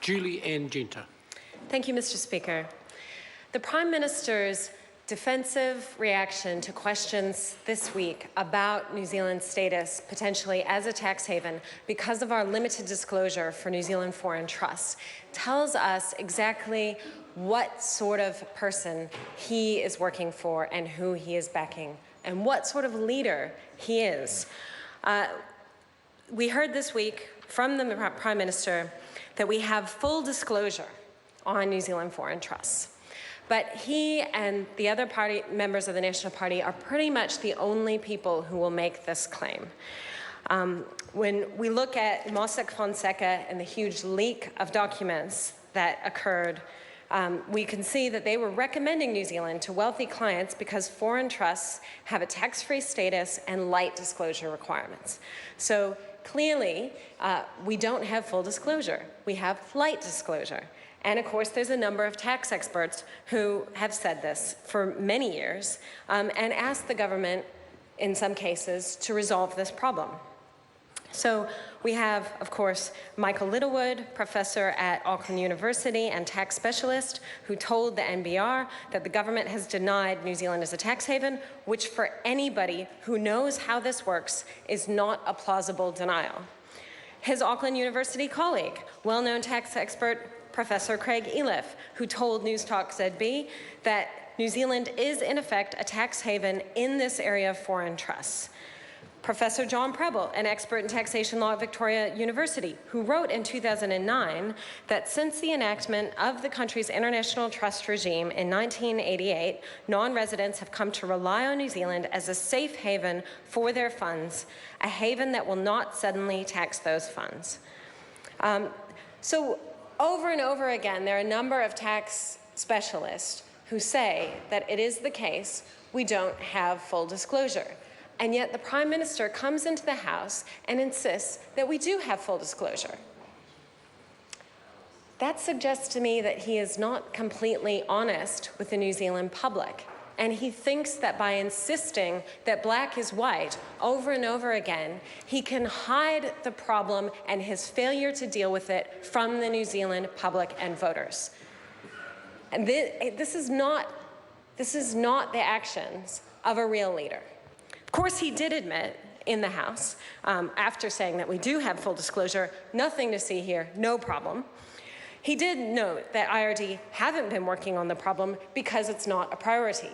Julie Ann Genter. Thank you, Mr. Speaker. The Prime Minister's defensive reaction to questions this week about New Zealand's status potentially as a tax haven because of our limited disclosure for New Zealand foreign trusts tells us exactly what sort of person he is working for and who he is backing and what sort of leader he is. We heard this week from the Prime Minister that we have full disclosure on New Zealand foreign trusts. But he and the other members of the National Party are pretty much the only people who will make this claim. When we look at Mossack Fonseca and the huge leak of documents that occurred, we can see that they were recommending New Zealand to wealthy clients because foreign trusts have a tax-free status and light disclosure requirements. So clearly, we don't have full disclosure. We have light disclosure. And of course, there's a number of tax experts who have said this for many years and asked the government, in some cases, to resolve this problem. So we have, of course, Michael Littlewood, professor at Auckland University and tax specialist, who told the NBR that the government has denied New Zealand as a tax haven, which for anybody who knows how this works is not a plausible denial. His Auckland University colleague, well-known tax expert Professor Craig Eliff, who told News Talk ZB that New Zealand is, in effect, a tax haven in this area of foreign trusts. Professor John Preble, an expert in taxation law at Victoria University, who wrote in 2009 that since the enactment of the country's international trust regime in 1988, non-residents have come to rely on New Zealand as a safe haven for their funds, a haven that will not suddenly tax those funds. So over and over again, there are a number of tax specialists who say that it is the case we don't have full disclosure. And yet the Prime Minister comes into the House and insists that we do have full disclosure. That suggests to me that he is not completely honest with the New Zealand public. And he thinks that by insisting that black is white over and over again, he can hide the problem and his failure to deal with it from the New Zealand public and voters. And this is not the actions of a real leader. Of course, he did admit in the House, after saying that we do have full disclosure, nothing to see here, no problem. He did note that IRD haven't been working on the problem because it's not a priority.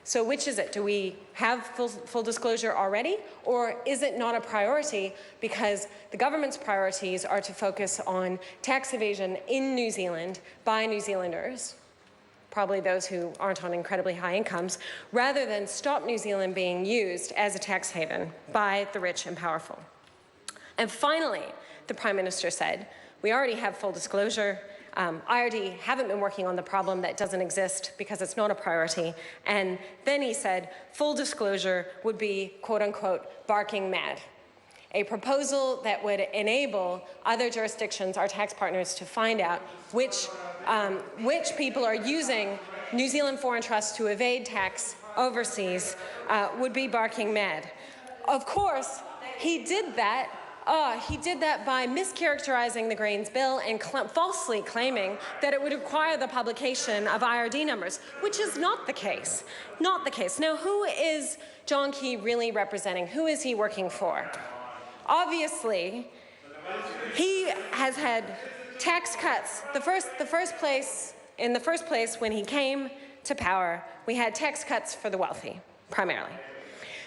So which is it? Do we have full disclosure already? Or is it not a priority because the government's priorities are to focus on tax evasion in New Zealand by New Zealanders, probably those who aren't on incredibly high incomes, rather than stop New Zealand being used as a tax haven by the rich and powerful? And finally, the Prime Minister said, we already have full disclosure. IRD haven't been working on the problem that doesn't exist because it's not a priority. And then he said full disclosure would be, quote unquote, barking mad. A proposal that would enable other jurisdictions, our tax partners, to find out which people are using New Zealand foreign trusts to evade tax overseas would be barking mad. Of course, he did that by mischaracterizing the Greens bill and falsely claiming that it would require the publication of IRD numbers, which is not the case. Not the case. Now, who is John Key really representing? Who is he working for? Obviously, he has had tax cuts. In the first place, when he came to power, we had tax cuts for the wealthy, primarily.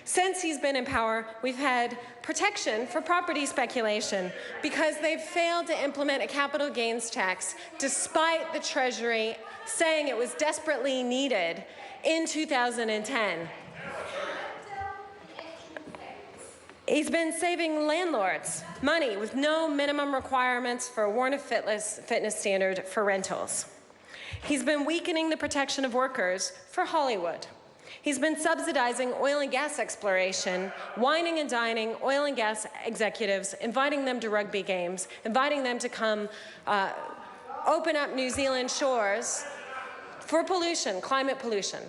Since he's been in power, we've had protection for property speculation because they've failed to implement a capital gains tax despite the Treasury saying it was desperately needed in 2010. He's been saving landlords money with no minimum requirements for a warrant of fitness standard for rentals. He's been weakening the protection of workers for Hollywood. He's been subsidizing oil and gas exploration, wining and dining oil and gas executives, inviting them to rugby games, inviting them to come open up New Zealand shores for pollution, climate pollution.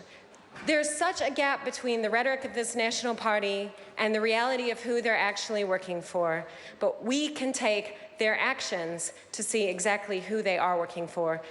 There's such a gap between the rhetoric of this national party and the reality of who they're actually working for. But we can take their actions to see exactly who they are working for